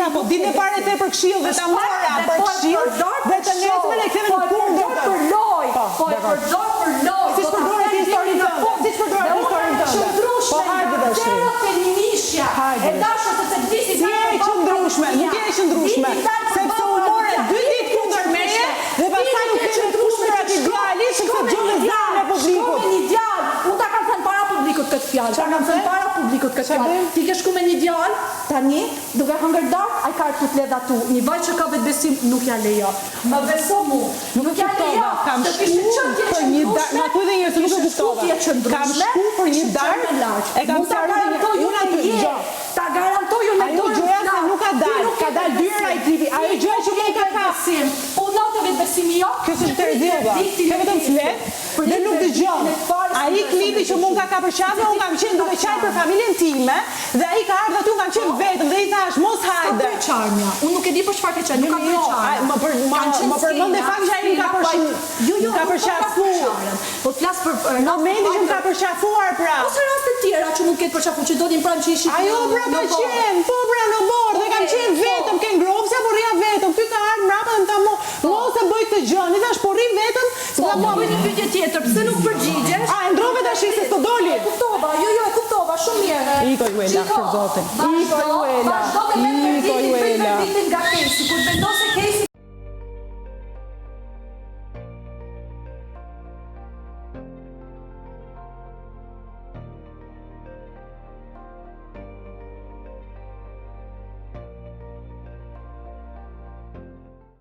mora, po ditë e pare te për këshill dhe ta mora për këshill dhe të nesër e ktheve në kundër. Po e përdor për loj. Si përdor ti historinë tënde? Si përdor ti historinë tënde? Po hajde dashuri. Zero feminisja. E dashur se të disi si je qëndrueshme, nuk je qëndrueshme, sepse u more 2 ditë kundër meje dhe pastaj u ke qëndrueshme aty djali sepse gjone zane publikut. Shko me një djalë, unë ta kam thënë para publikut këtë fjalë. Ta kam thënë para publikut këtë fjalë. Ti ke shku me një djalë, tani duke hëngër dark, ai ka të ledha tu. Një vaj që ka vetbesim nuk ja lejo. Më beso mu. Nuk ja lejo. Kam shku për një dark, ma thuaj dhe njërë se nuk e kuptova. Kam shku për një dark, e kam sqaruar unë aty gjë. Ta garantoj unë me dorë. Ajo gjëja se nuk ka dalë, ka dalë dyra i klipi. Ajo gjëja që nuk ka besim. Unë të vetbesimi jo. Kjo është të rëdhjeva. Ke vetëm flet dhe nuk dëgjon. Ai klipi që mund ka përqafë, unë kam qenë duke qaj për familjen time dhe ai ka ardhur aty, unë kam qenë vetëm dhe i thash mos hajde. Unë nuk e di për çfarë ke qenë, nuk ka për çfarë. Më përmend fakt që ai ka përqafuar. Po flas për momentin që më ka përqafuar pra. Ose raste të tjera që mund ketë përqafuar, që donin pranë që ishin. Ajo pra ka qenë, po pra në bordë dhe kam qenë vetëm, ke ngrovse apo rria vetëm. Ty ka ardhur mbrapa dhe më tha mos e bëj këtë gjë. I thash po rri vetëm. Po bëj një pyetje tjetër, pse nuk përgjigjesh? A e ndrove tash se s'to doli? Kuptova, jo e kuptova shumë mirë. Iko Juela, për zotin. Iko Juela. Iko Juela. Nga Kesi, kur vendose Kesi